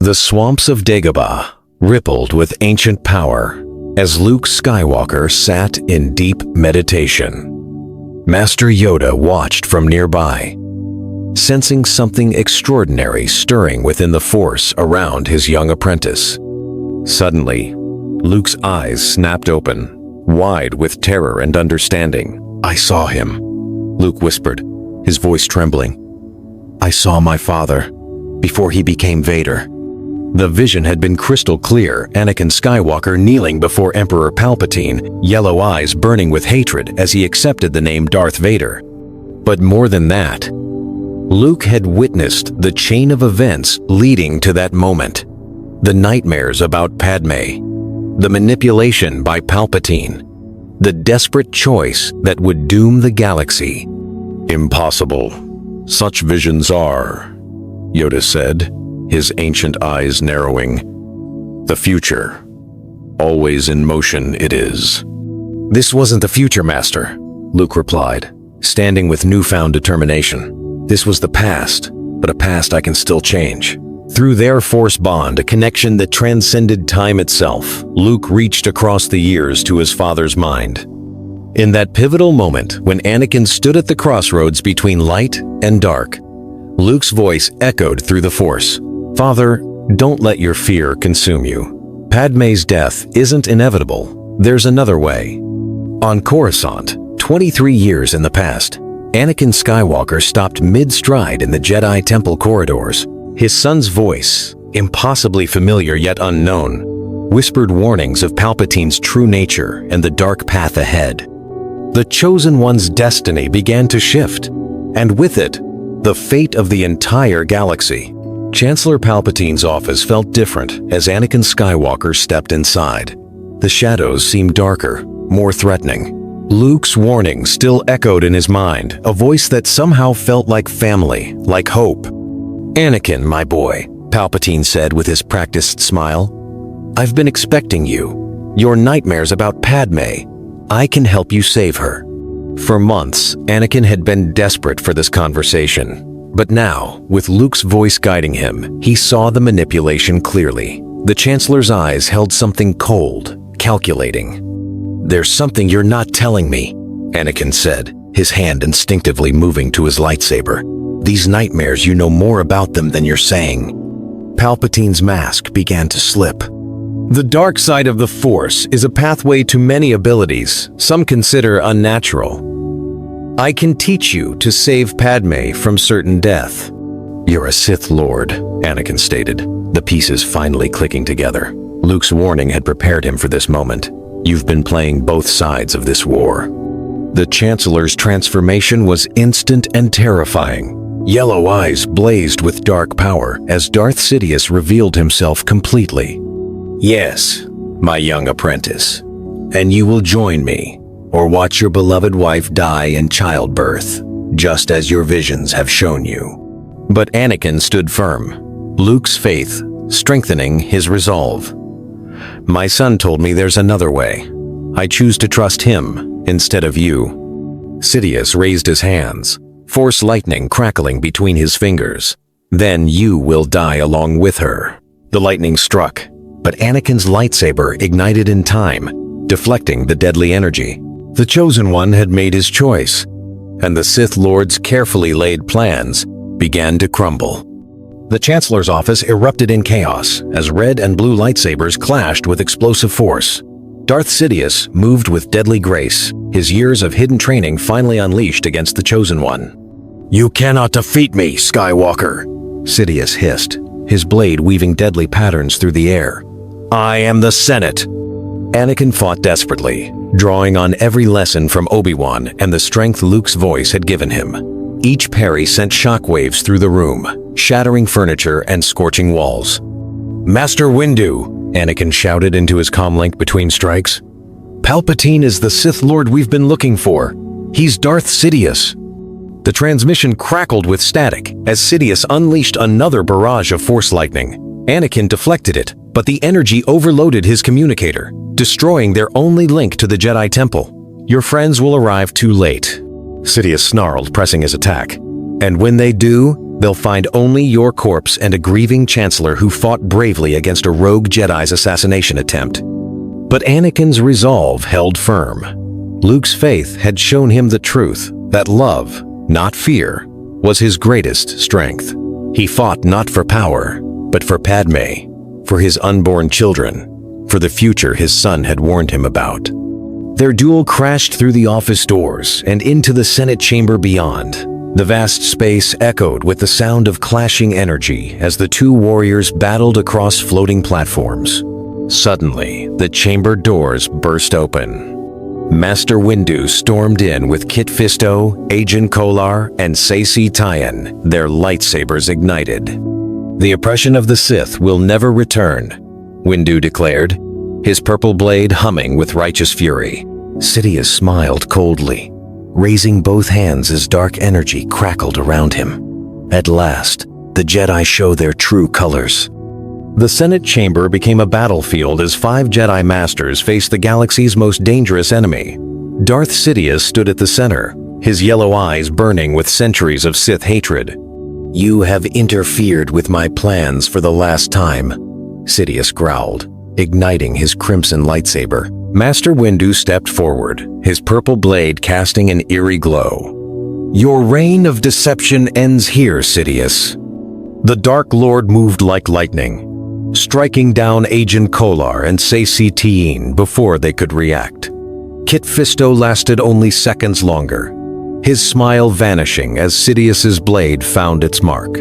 The swamps of Dagobah rippled with ancient power as Luke Skywalker sat in deep meditation. Master Yoda watched from nearby, sensing something extraordinary stirring within the Force around his young apprentice. Suddenly, Luke's eyes snapped open, wide with terror and understanding. "I saw him," Luke whispered, his voice trembling. "I saw my father before he became Vader." The vision had been crystal clear, Anakin Skywalker kneeling before Emperor Palpatine, yellow eyes burning with hatred as he accepted the name Darth Vader. But more than that, Luke had witnessed the chain of events leading to that moment. The nightmares about Padme, the manipulation by Palpatine, the desperate choice that would doom the galaxy. "Impossible. Such visions are," Yoda said, his ancient eyes narrowing. "The future. Always in motion it is." "This wasn't the future, Master," Luke replied, standing with newfound determination. "This was the past, but a past I can still change." Through their Force bond, a connection that transcended time itself, Luke reached across the years to his father's mind. In that pivotal moment, when Anakin stood at the crossroads between light and dark, Luke's voice echoed through the Force. "Father, don't let your fear consume you. Padme's death isn't inevitable. There's another way." On Coruscant, 23 years in the past, Anakin Skywalker stopped mid-stride in the Jedi Temple corridors. His son's voice, impossibly familiar yet unknown, whispered warnings of Palpatine's true nature and the dark path ahead. The Chosen One's destiny began to shift, and with it, the fate of the entire galaxy. Chancellor Palpatine's office felt different as Anakin Skywalker stepped inside. The shadows seemed darker, more threatening. Luke's warning still echoed in his mind, a voice that somehow felt like family, like hope. "Anakin, my boy," Palpatine said with his practiced smile, "I've been expecting you. Your nightmares about Padme. I can help you save her." For months, Anakin had been desperate for this conversation. But now, with Luke's voice guiding him, he saw the manipulation clearly. The Chancellor's eyes held something cold, calculating. "There's something you're not telling me," Anakin said, his hand instinctively moving to his lightsaber. "These nightmares, you know more about them than you're saying." Palpatine's mask began to slip. The dark side of the Force is a pathway to many abilities some consider unnatural. "I can teach you to save Padme from certain death." "You're a Sith Lord," Anakin stated, the pieces finally clicking together. Luke's warning had prepared him for this moment. "You've been playing both sides of this war." The Chancellor's transformation was instant and terrifying. Yellow eyes blazed with dark power as Darth Sidious revealed himself completely. "Yes, my young apprentice, and you will join me, or watch your beloved wife die in childbirth, just as your visions have shown you." But Anakin stood firm, Luke's faith strengthening his resolve. "My son told me there's another way. I choose to trust him instead of you." Sidious raised his hands, Force lightning crackling between his fingers. "Then you will die along with her." The lightning struck, but Anakin's lightsaber ignited in time, deflecting the deadly energy. The Chosen One had made his choice, and the Sith Lord's carefully laid plans began to crumble. The Chancellor's office erupted in chaos as red and blue lightsabers clashed with explosive force. Darth Sidious moved with deadly grace, his years of hidden training finally unleashed against the Chosen One. "You cannot defeat me, Skywalker," Sidious hissed, his blade weaving deadly patterns through the air. "I am the Senate." Anakin fought desperately, drawing on every lesson from Obi-Wan and the strength Luke's voice had given him. Each parry sent shockwaves through the room, shattering furniture and scorching walls. "Master Windu," Anakin shouted into his comlink between strikes. "Palpatine is the Sith Lord we've been looking for. He's Darth Sidious." The transmission crackled with static as Sidious unleashed another barrage of Force lightning. Anakin deflected it, but the energy overloaded his communicator, destroying their only link to the Jedi Temple. "Your friends will arrive too late," Sidious snarled, pressing his attack. "And when they do, they'll find only your corpse and a grieving chancellor who fought bravely against a rogue Jedi's assassination attempt. But Anakin's resolve held firm. Luke's faith had shown him the truth, that love, not fear, was his greatest strength. He fought not for power, but for Padme, for his unborn children, for the future his son had warned him about. Their duel crashed through the office doors and into the Senate chamber beyond. The vast space echoed with the sound of clashing energy as the two warriors battled across floating platforms. Suddenly, the chamber doors burst open. Master Windu stormed in with Kit Fisto, Agen Kolar, and Saesee Tiin, their lightsabers ignited. "The oppression of the Sith will never return," Windu declared, his purple blade humming with righteous fury. Sidious smiled coldly, raising both hands as dark energy crackled around him. At last, the Jedi show their true colors. The Senate chamber became a battlefield as 5 Jedi Masters faced the galaxy's most dangerous enemy. Darth Sidious stood at the center, his yellow eyes burning with centuries of Sith hatred. "You have interfered with my plans for the last time," Sidious growled, igniting his crimson lightsaber. Master Windu stepped forward, his purple blade casting an eerie glow. "Your reign of deception ends here, Sidious." The Dark Lord moved like lightning, striking down Agen Kolar and Saesee Tiin before they could react. Kit Fisto lasted only seconds longer, his smile vanishing as Sidious's blade found its mark.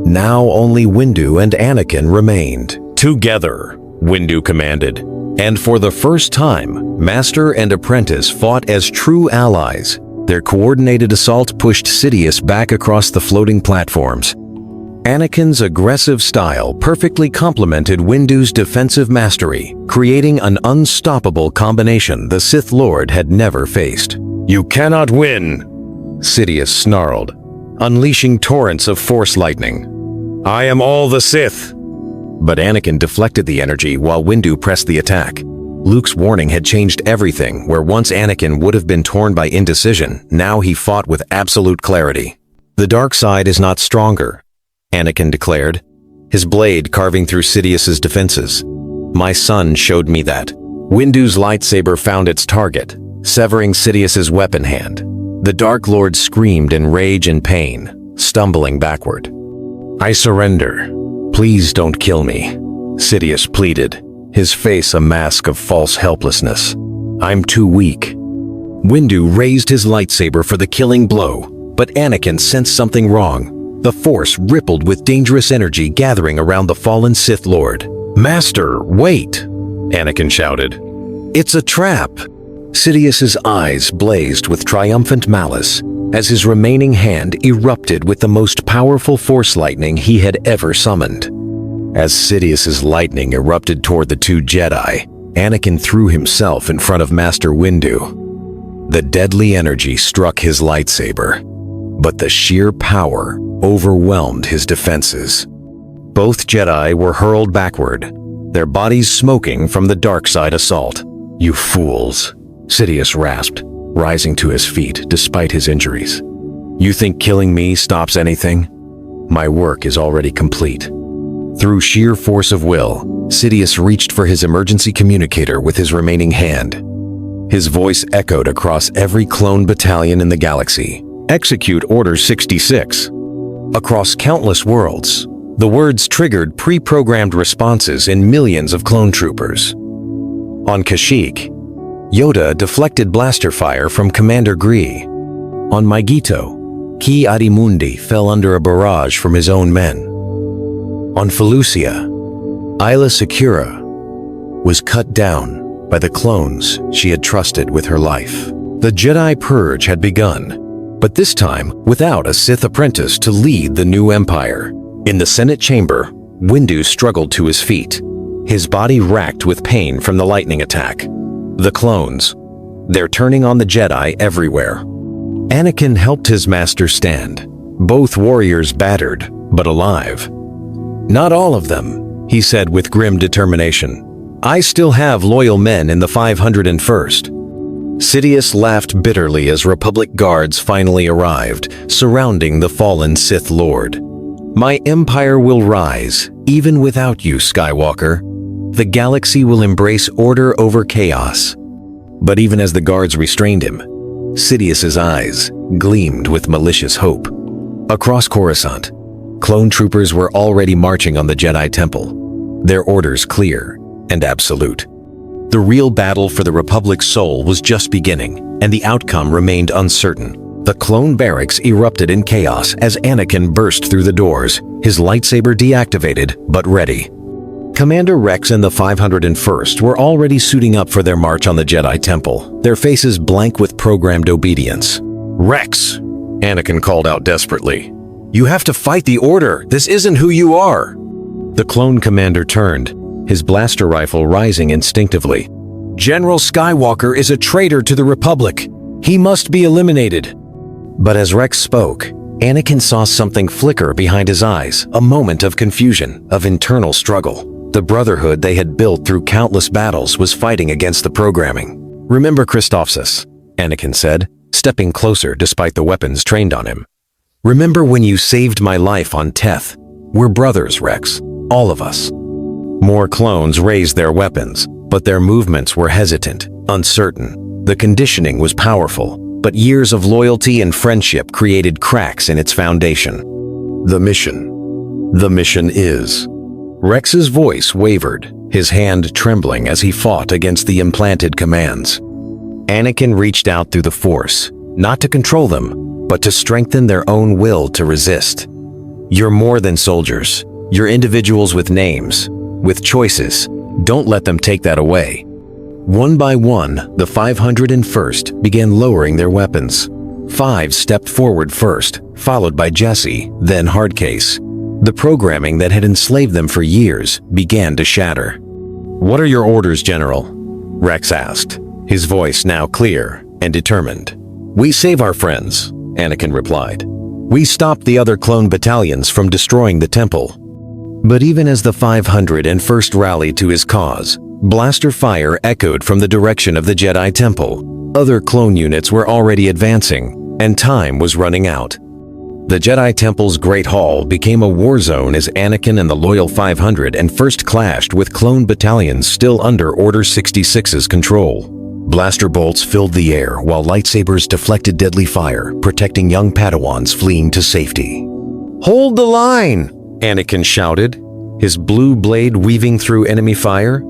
Now only Windu and Anakin remained. "Together," Windu commanded, and for the first time, Master and Apprentice fought as true allies. Their coordinated assault pushed Sidious back across the floating platforms. Anakin's aggressive style perfectly complemented Windu's defensive mastery, creating an unstoppable combination the Sith Lord had never faced. "You cannot win," Sidious snarled, unleashing torrents of Force lightning. "I am all the Sith." But Anakin deflected the energy while Windu pressed the attack. Luke's warning had changed everything. Where once Anakin would have been torn by indecision, now he fought with absolute clarity. "The dark side is not stronger," Anakin declared, his blade carving through Sidious's defenses. "My son showed me that." Windu's lightsaber found its target, severing Sidious's weapon hand. The Dark Lord screamed in rage and pain, stumbling backward. "I surrender. Please don't kill me," Sidious pleaded, his face a mask of false helplessness. "I'm too weak." Windu raised his lightsaber for the killing blow, but Anakin sensed something wrong. The Force rippled with dangerous energy gathering around the fallen Sith Lord. "Master, wait!" Anakin shouted. "It's a trap!" Sidious's eyes blazed with triumphant malice as his remaining hand erupted with the most powerful Force lightning he had ever summoned. As Sidious's lightning erupted toward the 2 Jedi, Anakin threw himself in front of Master Windu. The deadly energy struck his lightsaber, but the sheer power overwhelmed his defenses. Both Jedi were hurled backward, their bodies smoking from the DarkSide assault. "You fools," Sidious rasped, rising to his feet despite his injuries. "You think killing me stops anything? My work is already complete." Through sheer force of will, Sidious reached for his emergency communicator with his remaining hand. His voice echoed across every clone battalion in the galaxy. "Execute Order 66." Across countless worlds, the words triggered pre-programmed responses in millions of clone troopers. On Kashyyyk, Yoda deflected blaster fire from Commander Gree. On Maigito, Ki Adi-Mundi fell under a barrage from his own men. On Felucia, Aayla Secura was cut down by the clones she had trusted with her life. The Jedi Purge had begun, but this time without a Sith apprentice to lead the new empire. In the Senate chamber, Windu struggled to his feet, his body racked with pain from the lightning attack. The clones, they're turning on the Jedi everywhere. Anakin helped his master stand, both warriors battered, but alive. "Not all of them," he said with grim determination. "I still have loyal men in the 501st. Sidious laughed bitterly as Republic guards finally arrived, surrounding the fallen Sith Lord. My empire will rise, even without you, Skywalker. The galaxy will embrace order over chaos. But even as the guards restrained him, Sidious's eyes gleamed with malicious hope. Across Coruscant, clone troopers were already marching on the Jedi Temple, their orders clear and absolute. The real battle for the Republic's soul was just beginning, and the outcome remained uncertain. The clone barracks erupted in chaos as Anakin burst through the doors, his lightsaber deactivated but ready. Commander Rex and the 501st were already suiting up for their march on the Jedi Temple, their faces blank with programmed obedience. "Rex!" Anakin called out desperately. "You have to fight the Order! This isn't who you are!" The clone commander turned, his blaster rifle rising instinctively. "General Skywalker is a traitor to the Republic. He must be eliminated." But as Rex spoke, Anakin saw something flicker behind his eyes, a moment of confusion, of internal struggle. The brotherhood they had built through countless battles was fighting against the programming. "Remember Christophsis," Anakin said, stepping closer despite the weapons trained on him. "Remember when you saved my life on Teth? We're brothers, Rex. All of us." More clones raised their weapons, but their movements were hesitant, uncertain. The conditioning was powerful, but years of loyalty and friendship created cracks in its foundation. "The mission is..." Rex's voice wavered, his hand trembling as he fought against the implanted commands. Anakin reached out through the Force, not to control them, but to strengthen their own will to resist. "You're more than soldiers. You're individuals with names, with choices. Don't let them take that away." One by one, the 501st began lowering their weapons. 5 stepped forward first, followed by Jesse, then Hardcase. The programming that had enslaved them for years began to shatter. "What are your orders, General?" Rex asked, his voice now clear and determined. "We save our friends," Anakin replied. "We stop the other clone battalions from destroying the temple." But even as the 501st rallied to his cause, blaster fire echoed from the direction of the Jedi Temple. Other clone units were already advancing, and time was running out. The Jedi Temple's Great Hall became a war zone as Anakin and the loyal 501st clashed with clone battalions still under Order 66's control. Blaster bolts filled the air while lightsabers deflected deadly fire, protecting young Padawans fleeing to safety. "Hold the line!" Anakin shouted, his blue blade weaving through enemy fire.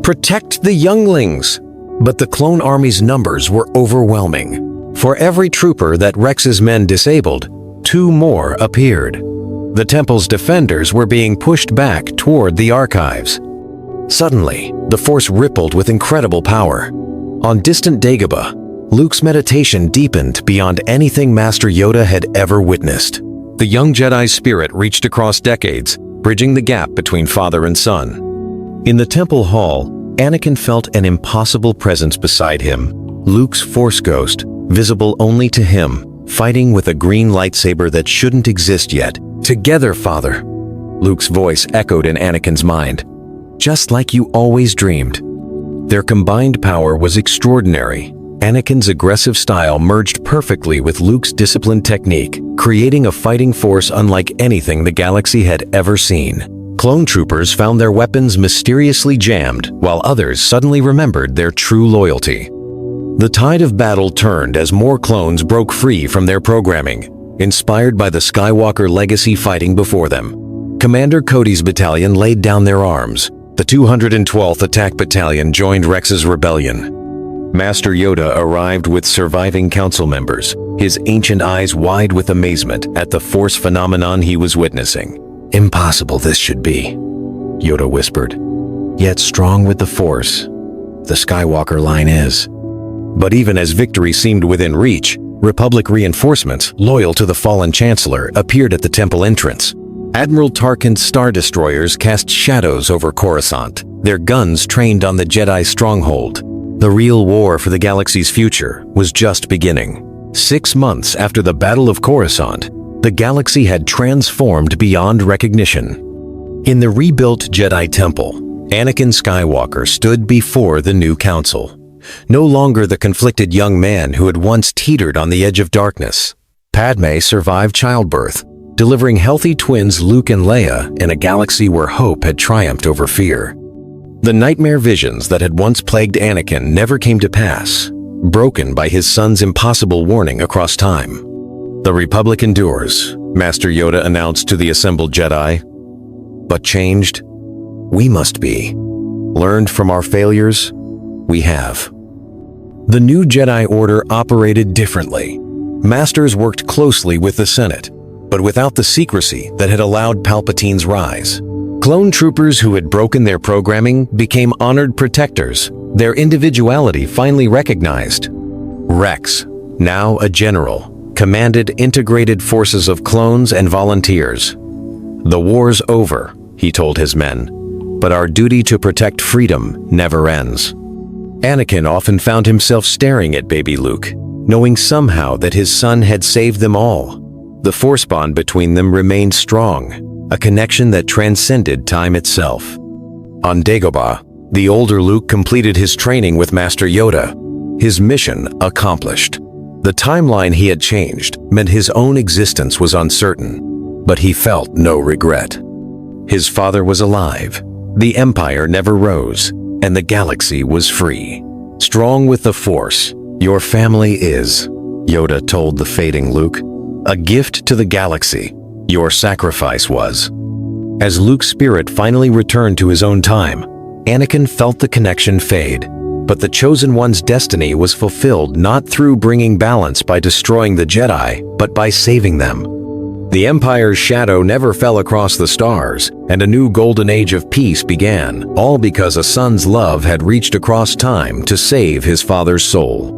"Protect the younglings!" But the clone army's numbers were overwhelming. For every trooper that Rex's men disabled, 2 more appeared. The temple's defenders were being pushed back toward the archives. Suddenly, the Force rippled with incredible power. On distant Dagobah, Luke's meditation deepened beyond anything Master Yoda had ever witnessed. The young Jedi's spirit reached across decades, bridging the gap between father and son. In the temple hall, Anakin felt an impossible presence beside him, Luke's Force ghost, visible only to him, fighting with a green lightsaber that shouldn't exist yet. "Together, Father," Luke's voice echoed in Anakin's mind. "Just like you always dreamed." Their combined power was extraordinary. Anakin's aggressive style merged perfectly with Luke's disciplined technique, creating a fighting force unlike anything the galaxy had ever seen. Clone troopers found their weapons mysteriously jammed, while others suddenly remembered their true loyalty. The tide of battle turned as more clones broke free from their programming, inspired by the Skywalker legacy fighting before them. Commander Cody's battalion laid down their arms. The 212th Attack Battalion joined Rex's rebellion. Master Yoda arrived with surviving council members, his ancient eyes wide with amazement at the Force phenomenon he was witnessing. "Impossible this should be," Yoda whispered. "Yet strong with the Force, the Skywalker line is." But even as victory seemed within reach, Republic reinforcements, loyal to the fallen Chancellor, appeared at the temple entrance. Admiral Tarkin's Star Destroyers cast shadows over Coruscant, their guns trained on the Jedi stronghold. The real war for the galaxy's future was just beginning. 6 months after the Battle of Coruscant, the galaxy had transformed beyond recognition. In the rebuilt Jedi Temple, Anakin Skywalker stood before the new council. No longer the conflicted young man who had once teetered on the edge of darkness. Padme survived childbirth, delivering healthy twins Luke and Leia in a galaxy where hope had triumphed over fear. The nightmare visions that had once plagued Anakin never came to pass, broken by his son's impossible warning across time. "The Republic endures," Master Yoda announced to the assembled Jedi. "But changed? We must be. Learned from our failures? We have." The new Jedi Order operated differently. Masters worked closely with the Senate, but without the secrecy that had allowed Palpatine's rise. Clone troopers who had broken their programming became honored protectors, their individuality finally recognized. Rex, now a general, commanded integrated forces of clones and volunteers. "The war's over," he told his men, "but our duty to protect freedom never ends." Anakin often found himself staring at baby Luke, knowing somehow that his son had saved them all. The Force bond between them remained strong, a connection that transcended time itself. On Dagobah, the older Luke completed his training with Master Yoda, his mission accomplished. The timeline he had changed meant his own existence was uncertain, but he felt no regret. His father was alive, the Empire never rose, and the galaxy was free. "Strong with the Force, your family is," Yoda told the fading Luke. "A gift to the galaxy, your sacrifice was." As Luke's spirit finally returned to his own time, Anakin felt the connection fade. But the Chosen One's destiny was fulfilled not through bringing balance by destroying the Jedi, but by saving them. The Empire's shadow never fell across the stars, and a new golden age of peace began, all because a son's love had reached across time to save his father's soul.